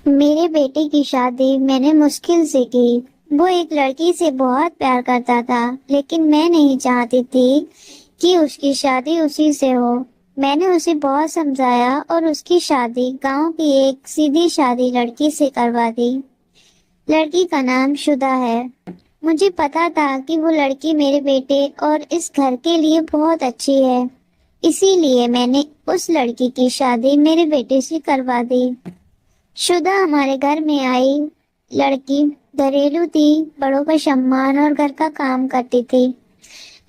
मेरे बेटे की शादी मैंने मुश्किल से की। वो एक लड़की से बहुत प्यार करता था, लेकिन मैं नहीं चाहती थी कि उसकी शादी उसी से हो। मैंने उसे बहुत समझाया और उसकी शादी गांव की एक सीधी शादी लड़की से करवा दी। लड़की का नाम शुदा है। मुझे पता था कि वो लड़की मेरे बेटे और इस घर के लिए बहुत अच्छी है, इसीलिए मैंने उस लड़की की शादी मेरे बेटे से करवा दी। शुदा हमारे घर में आई लड़की घरेलू थी, बड़ों का सम्मान और घर का काम करती थी।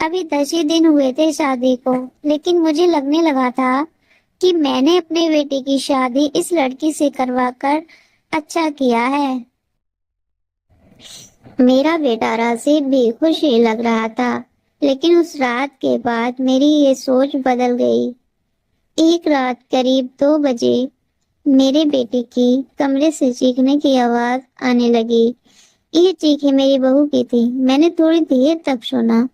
अभी 10 ही दिन हुए थे शादी को, लेकिन मुझे लगने लगा था कि मैंने अपने बेटे की शादी इस लड़की से करवाकर अच्छा किया है। मेरा बेटा राशिद भी खुश ही लग रहा था, लेकिन उस रात के बाद मेरी ये सोच बदल गई। एक रात करीब 2 बजे मेरे बेटे की कमरे से चीखने की आवाज आने लगी। ये चीखें मेरी बहू की थी। मैंने थोड़ी देर तक सुना,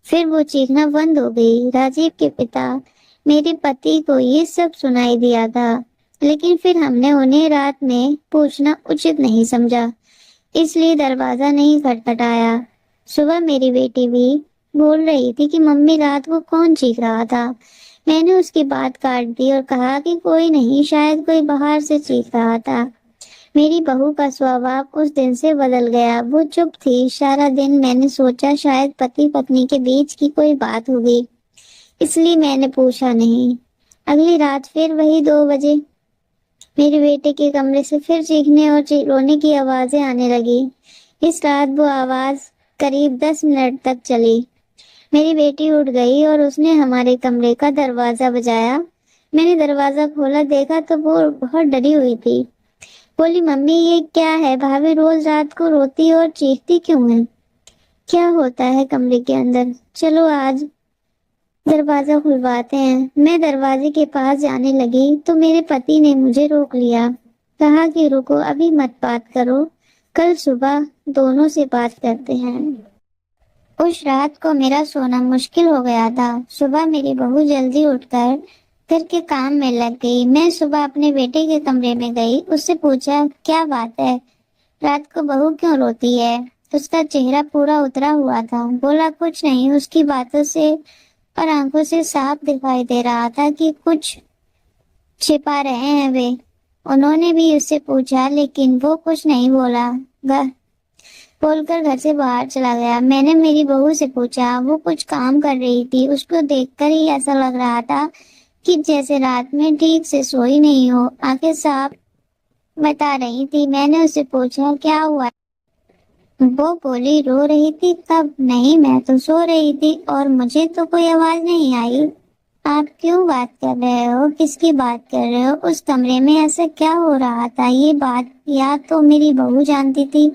फिर वो चीखना बंद हो गई। राजीव के पिता मेरे पति को ये सब सुनाई दिया था, लेकिन फिर हमने उन्हें रात में पूछना उचित नहीं समझा, इसलिए दरवाजा नहीं खटखटाया। सुबह मेरी बेटी भी बोल रही थी कि मम्मी रात को कौन चीख रहा था। मैंने उसकी बात काट दी और कहा कि कोई नहीं, शायद कोई बाहर से चीख रहा था। मेरी बहू का स्वभाव उस दिन से बदल गया। वो चुप थी सारा दिन। मैंने सोचा शायद पति पत्नी के बीच की कोई बात होगी, इसलिए मैंने पूछा नहीं। अगली रात फिर वही 2 बजे मेरे बेटे के कमरे से फिर चीखने और रोने की आवाजें आने लगी। इस रात वो आवाज करीब 10 मिनट तक चली। मेरी बेटी उठ गई और उसने हमारे कमरे का दरवाजा बजाया। मैंने दरवाजा खोला, देखा तो वो बहुत डरी हुई थी। बोली, मम्मी ये क्या है? भाभी रोज रात को रोती और चीखती क्यों है? क्या होता है कमरे के अंदर? चलो आज दरवाजा खुलवाते हैं। मैं दरवाजे के पास जाने लगी तो मेरे पति ने मुझे रोक लिया। कहा कि रुको, अभी मत बात करो, कल सुबह दोनों से बात करते हैं। उस रात को मेरा सोना मुश्किल हो गया था। सुबह मेरी बहू जल्दी उठकर घर के काम में लग गई। मैं सुबह अपने बेटे के कमरे में गई, उससे पूछा क्या बात है, रात को बहू क्यों रोती है? उसका चेहरा पूरा उतरा हुआ था। बोला कुछ नहीं। उसकी बातों से और आंखों से साफ दिखाई दे रहा था कि कुछ छिपा रहे हैं वे। उन्होंने भी उससे पूछा, लेकिन वो कुछ नहीं बोला। बोलकर घर से बाहर चला गया। मैंने मेरी बहू से पूछा, वो कुछ काम कर रही थी। उसको देखकर ही ऐसा लग रहा था कि जैसे रात में ठीक से सोई नहीं हो। आंखें साफ बता रही थी। मैंने उससे पूछा क्या हुआ? वो बोली, रो रही थी तब? नहीं, मैं तो सो रही थी और मुझे तो कोई आवाज नहीं आई। आप क्यों बात कर रहे हो? किसकी बात कर रहे हो? उस कमरे में ऐसा क्या हो रहा था? ये बात या तो मेरी बहू जानती थी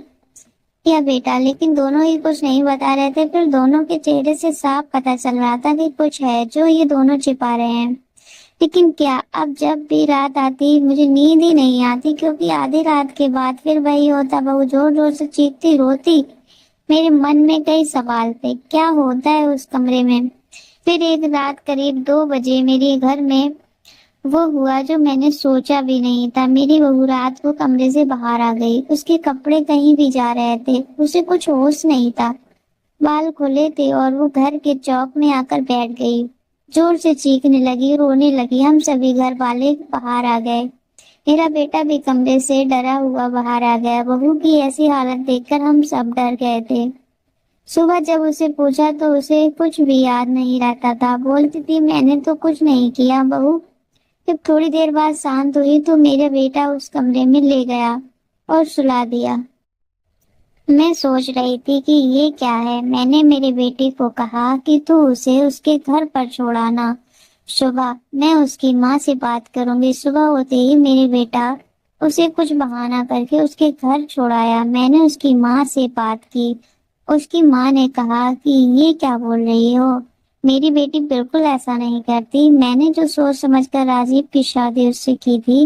या बेटा, लेकिन दोनों ही कुछ नहीं बता रहे थे। फिर दोनों के चेहरे से साफ पता चल रहा था कि कुछ है जो ये दोनों छिपा रहे हैं। लेकिन क्या? अब जब भी रात आती मुझे नींद ही नहीं आती, क्योंकि आधी रात के बाद फिर वही होता। बहू जोर जोर से चीखती रोती। मेरे मन में कई सवाल थे, क्या होता है उस कमरे में? फिर एक रात करीब 2 बजे मेरे घर में वो हुआ जो मैंने सोचा भी नहीं था। मेरी बहू रात को कमरे से बाहर आ गई। उसके कपड़े कहीं भी जा रहे थे। उसे कुछ होश नहीं था। बाल खुले थे और वो घर के चौक में आकर बैठ गई। जोर से चीखने लगी, रोने लगी। हम सभी घर वाले बाहर आ गए। मेरा बेटा भी कमरे से डरा हुआ बाहर आ गया। बहू की ऐसी हालत देखकर हम सब डर गए थे। सुबह जब उसे पूछा तो उसे कुछ भी याद नहीं रहता था। बोलती थी मैंने तो कुछ नहीं किया। बहू जब थोड़ी देर बाद शांत हुई तो मेरा बेटा उस कमरे में ले गया और सुला दिया। मैं सोच रही थी कि ये क्या है। मैंने मेरे बेटे को कहा कि तू उसे उसके घर पर छोड़ाना। सुबह मैं उसकी माँ से बात करूंगी। सुबह होते ही मेरे बेटा उसे कुछ बहाना करके उसके घर छोड़ाया। मैंने उसकी माँ से बात की। उसकी माँ ने कहा कि ये क्या बोल रही हो, मेरी बेटी बिल्कुल ऐसा नहीं करती। मैंने जो सोच समझकर राजीव की शादी उससे की थी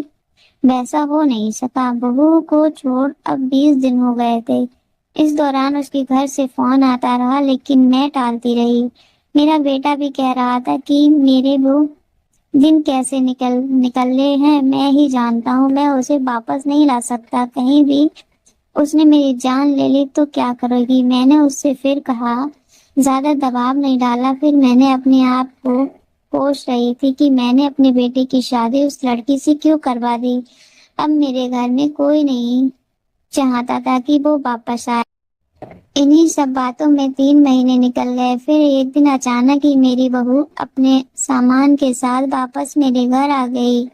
वैसा हो नहीं सका। बहू को छोड़ अब 20 दिन हो गए थे। इस दौरान उसके घर से फोन आता रहा, लेकिन मैं टालती रही। मेरा बेटा भी कह रहा था कि दिन कैसे निकले हैं मैं ही जानता हूँ। मैं उसे वापस नहीं ला सकता। कहीं भी उसने मेरी जान ले ली तो क्या करोगी? मैंने उससे फिर कहा। ज्यादा दबाव नहीं डाला। फिर मैंने अपने आप को कोस रही थी कि मैंने अपने बेटे की शादी उस लड़की से क्यों करवा दी। अब मेरे घर में कोई नहीं चाहता था कि वो वापस आए। इन्हीं सब बातों में 3 महीने निकल गए। फिर एक दिन अचानक ही मेरी बहू अपने सामान के साथ वापस मेरे घर आ गई।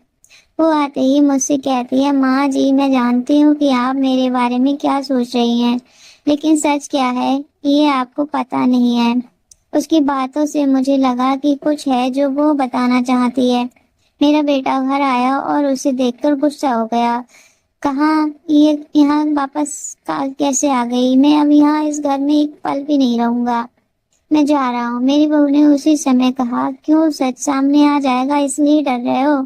वो आते ही मुझसे कहती है, माँ जी, मैं जानती हूँ कि आप मेरे बारे में क्या सोच रही हैं, लेकिन सच क्या है ये आपको पता नहीं है। उसकी बातों से मुझे लगा कि कुछ है जो वो बताना चाहती है। मेरा बेटा घर आया और उसे देखकर गुस्सा हो गया। कहाँ ये यहाँ वापस कैसे आ गई? मैं अब यहाँ इस घर में एक पल भी नहीं रहूंगा। मैं जा रहा हूँ। मेरी बहू ने उसी समय कहा, क्यों? सच सामने आ जाएगा इसलिए डर रहे हो?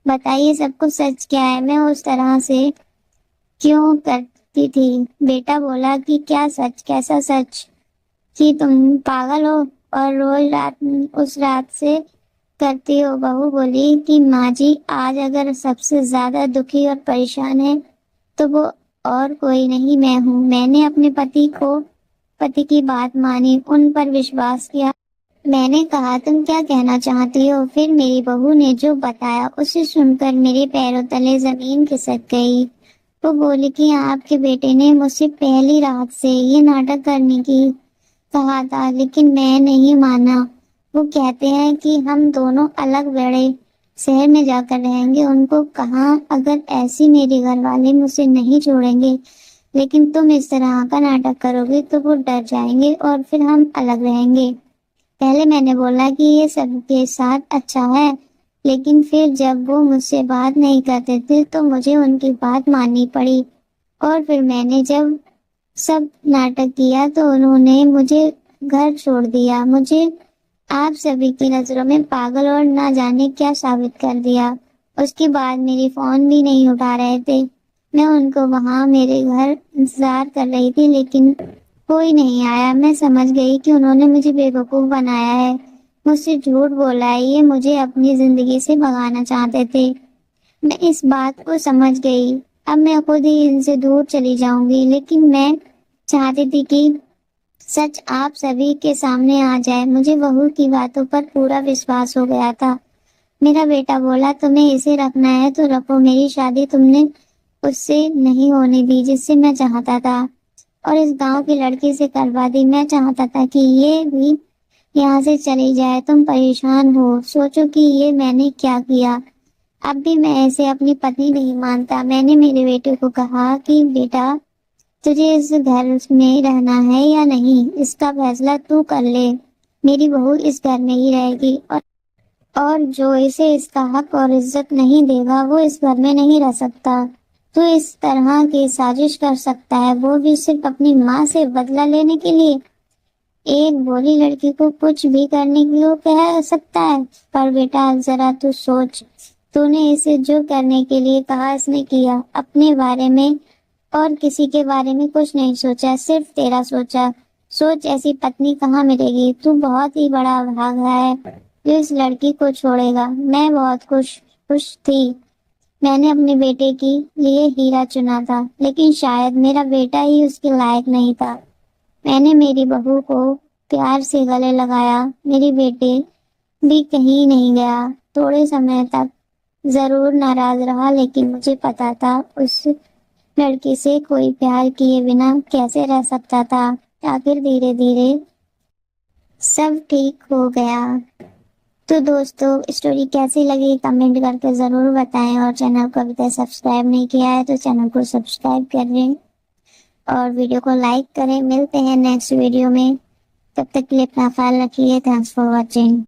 बताइए सब कुछ सच क्या है? मैं उस तरह से क्यों करती थी? बेटा बोला कि क्या सच? कैसा सच कि तुम पागल हो और रोज रात उस रात से करती हो? बहू बोली कि माँ जी, आज अगर सबसे ज्यादा दुखी और परेशान है तो वो और कोई नहीं, मैं हूँ। मैंने अपने पति की बात मानी, उन पर विश्वास किया। मैंने कहा, तुम क्या कहना चाहती हो? फिर मेरी बहू ने जो बताया उसे सुनकर मेरे पैरों तले जमीन खिसक गई। वो बोली कि आपके बेटे ने मुझसे पहली रात से ये नाटक करने की कहा था, लेकिन मैं नहीं माना। वो कहते हैं कि हम दोनों अलग बड़े शहर में जाकर रहेंगे। उनको कहा, अगर ऐसी मेरे घर वाले मुझसे नहीं छोड़ेंगे, लेकिन तुम इस तरह का नाटक करोगे तो वो डर जाएंगे और फिर हम अलग रहेंगे। पहले मैंने बोला कि ये सबके साथ अच्छा है, लेकिन फिर जब वो मुझसे बात नहीं करते थे तो मुझे उनकी बात माननी पड़ी। और फिर मैंने जब सब नाटक किया तो उन्होंने मुझे घर छोड़ दिया। मुझे आप सभी की नजरों में पागल और ना जाने क्या साबित कर दिया। उसके बाद मेरी फोन भी नहीं उठा रहे थे। मैं उनको वहां मेरे घर इंतजार कर रही थी, लेकिन कोई नहीं आया। मैं समझ गई कि उन्होंने मुझे बेवकूफ बनाया है, मुझसे झूठ बोला है। ये मुझे अपनी जिंदगी से भगाना चाहते थे। मैं इस बात को समझ गई। अब मैं खुद ही इनसे दूर चली जाऊंगी, लेकिन मैं चाहती थी कि सच आप सभी के सामने आ जाए। मुझे बहू की बातों पर पूरा विश्वास हो गया था। मेरा बेटा बोला, तुम्हें इसे रखना है तो रखो। मेरी शादी तुमने उससे नहीं होने दी जिससे मैं चाहता था, और इस गांव की लड़की से करवा दी। मैं चाहता था कि ये भी यहाँ से चली जाए। तुम परेशान हो, सोचो कि ये मैंने क्या किया। अब भी मैं ऐसे अपनी पत्नी नहीं मानता। मैंने मेरे बेटे को कहा कि बेटा, तुझे इस घर में रहना है या नहीं, इसका फैसला तू कर ले। मेरी बहू इस घर में ही रहेगी, और जो इसे इसका हक और इज्जत नहीं देगा वो इस घर में नहीं रह सकता। तो इस तरह की साजिश कर सकता है, वो भी सिर्फ अपनी माँ से बदला लेने के लिए। एक भोली लड़की को कुछ भी करने के लिए कह सकता है। पर बेटा, जरा तू सोच, तूने इसे जो करने के लिए कहा इसने किया। अपने बारे में और किसी के बारे में कुछ नहीं सोचा, सिर्फ तेरा सोचा। सोच, ऐसी पत्नी कहाँ मिलेगी? तू बहुत ही बड़ा भागा है जो इस लड़की को छोड़ेगा। मैं बहुत खुश थी। मैंने अपने बेटे के लिए हीरा चुना था, लेकिन शायद मेरा बेटा ही उसके लायक नहीं था। मैंने मेरी बहू को प्यार से गले लगाया। मेरी बेटे भी कहीं नहीं गया। थोड़े समय तक जरूर नाराज रहा, लेकिन मुझे पता था उस लड़की से कोई प्यार किए बिना कैसे रह सकता था। आखिर धीरे धीरे सब ठीक हो गया। तो दोस्तों, स्टोरी कैसी लगी कमेंट करके जरूर बताएं, और चैनल को अभी तक सब्सक्राइब नहीं किया है तो चैनल को सब्सक्राइब करें और वीडियो को लाइक करें। मिलते हैं नेक्स्ट वीडियो में, तब तक के लिए अपना ख्याल रखिए। Thanks for watching.